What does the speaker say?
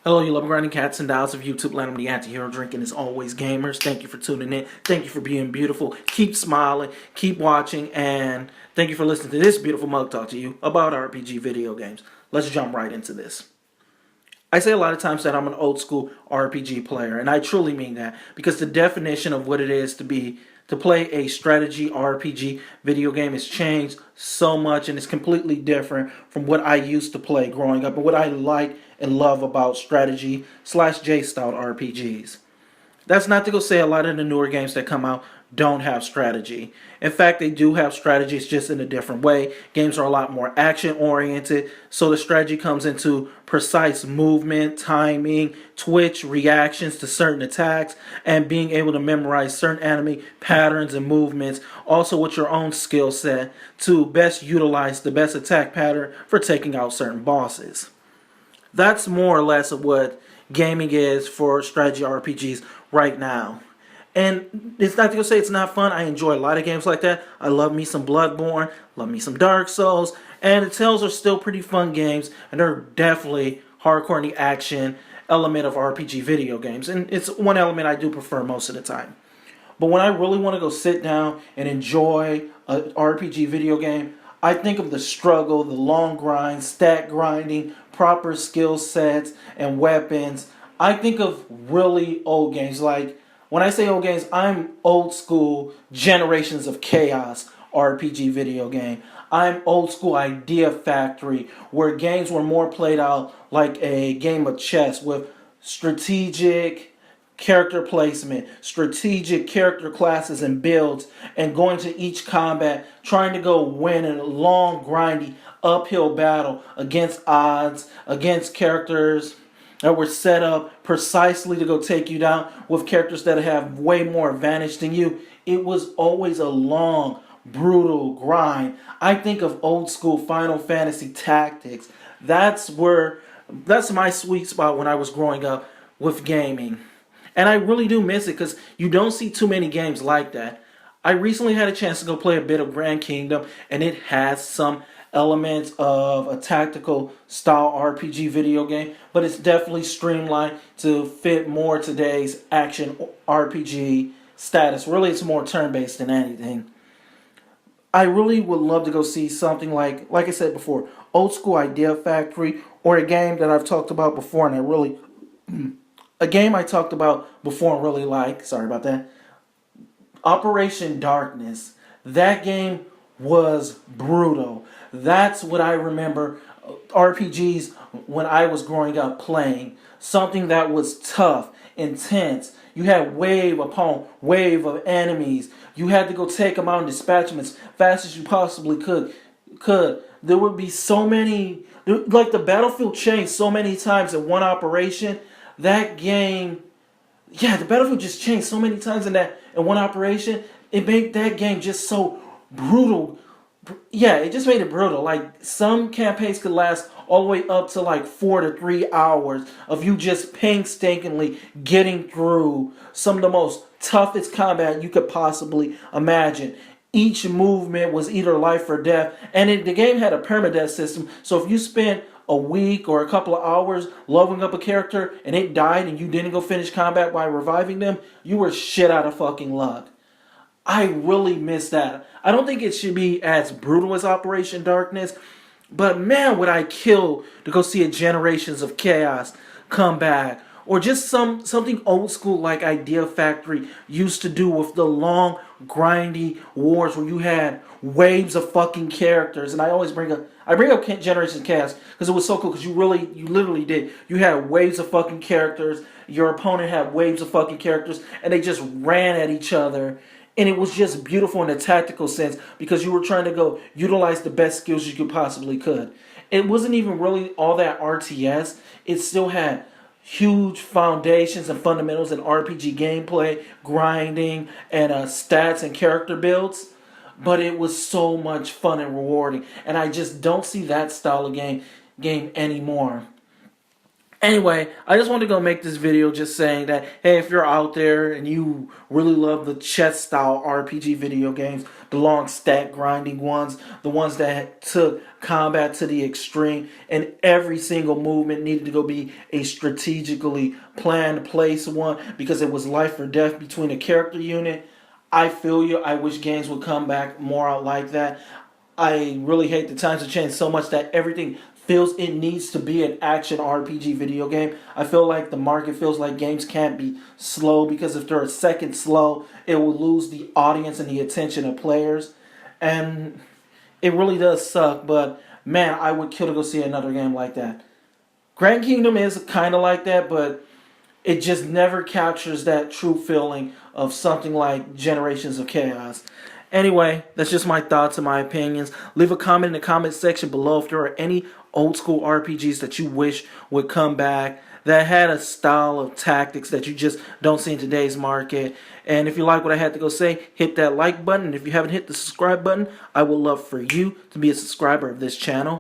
Hello, you love grinding cats and dolls of YouTube land. I'm the anti-hero drinking as always, gamers. Thank you for tuning in. Thank you for being beautiful. Keep smiling, keep watching, and thank you for listening to this beautiful mug talk to you about RPG video games. Let's jump right into this. I say a lot of times that I'm an old school RPG player, and I truly mean that because the definition of what it is to play a strategy RPG video game has changed so much, and it's completely different from what I used to play growing up and what I like and love about strategy slash J style RPGs. That's not to go say a lot of the newer games that come out don't have strategy. In fact, they do have strategies just in a different way. Games are a lot more action oriented, so the strategy comes into precise movement, timing, twitch, reactions to certain attacks, and being able to memorize certain enemy patterns and movements, also with your own skill set to best utilize the best attack pattern for taking out certain bosses. That's more or less of what gaming is for strategy RPGs right now. And it's not to say it's not fun. I enjoy a lot of games like that. I love me some Bloodborne, love me some Dark Souls, and the Tales are still pretty fun games, and they're definitely hardcore in the action element of RPG video games. And it's one element I do prefer most of the time. But when I really want to go sit down and enjoy an RPG video game, I think of the struggle, the long grind, stat grinding, proper skill sets, and weapons. I think of really old games. Like, when I say old games, I'm old school Generations of Chaos RPG video game. I'm old school Idea Factory, where games were more played out like a game of chess with strategic character placement, strategic character classes and builds, and going to each combat, trying to go win in a long, grindy, uphill battle against odds, against characters that were set up precisely to go take you down with characters that have way more advantage than you. It was always a long, brutal grind. I think of old school Final Fantasy Tactics. That's my sweet spot when I was growing up with gaming. And I really do miss it because you don't see too many games like that. I recently had a chance to go play a bit of Grand Kingdom, and it has some elements of a tactical style RPG video game, but it's definitely streamlined to fit more today's action RPG status. Really, it's more turn-based than anything. I really would love to go see something like I said before, old school Idea Factory, or a game that I've talked about before, and a game I talked about before and really like. Sorry about that. Operation Darkness. That game was brutal. That's what I remember RPGs when I was growing up playing. Something that was tough, intense. You had wave upon wave of enemies. You had to go take them out and dispatch them as fast as you possibly could. There would be so many, like the battlefield changed so many times in one operation. That game, yeah, the battlefield just changed so many times in one operation. It made that game just so brutal. Yeah, it just made it brutal. Like, some campaigns could last all the way up to like 4 to 3 hours of you just painstakingly getting through some of the most toughest combat you could possibly imagine. Each movement was either life or death, and the game had a permadeath system. So if you spent a week or a couple of hours leveling up a character and it died and you didn't go finish combat by reviving them, you were shit out of fucking luck. I really miss that. I don't think it should be as brutal as Operation Darkness, but man, would I kill to go see a Generations of Chaos come back. Or just something old school like Idea Factory used to do with the long, grindy wars where you had waves of fucking characters. And I bring up Generations of Chaos because it was so cool because you literally did. You had waves of fucking characters. Your opponent had waves of fucking characters, and they just ran at each other. And it was just beautiful in a tactical sense because you were trying to go utilize the best skills you could. It wasn't even really all that RTS. It still had huge foundations and fundamentals in RPG gameplay, grinding, and stats and character builds. But it was so much fun and rewarding. And I just don't see that style of game anymore. Anyway, I just wanted to go make this video just saying that, hey, if you're out there and you really love the chess style RPG video games, the long stack grinding ones, the ones that took combat to the extreme, and every single movement needed to go be a strategically planned place one because it was life or death between a character unit, I feel you. I wish games would come back more out like that. I really hate the times have changed so much that everything feels it needs to be an action RPG video game. I feel like the market feels like games can't be slow because if they're a second slow, it will lose the audience and the attention of players. And it really does suck, but man, I would kill to go see another game like that. Grand Kingdom is kind of like that, but it just never captures that true feeling of something like Generations of Chaos. Anyway, that's just my thoughts and my opinions. Leave a comment in the comment section below if there are any old school RPGs that you wish would come back that had a style of tactics that you just don't see in today's market. And if you like what I had to go say, hit that like button. And if you haven't hit the subscribe button, I would love for you to be a subscriber of this channel.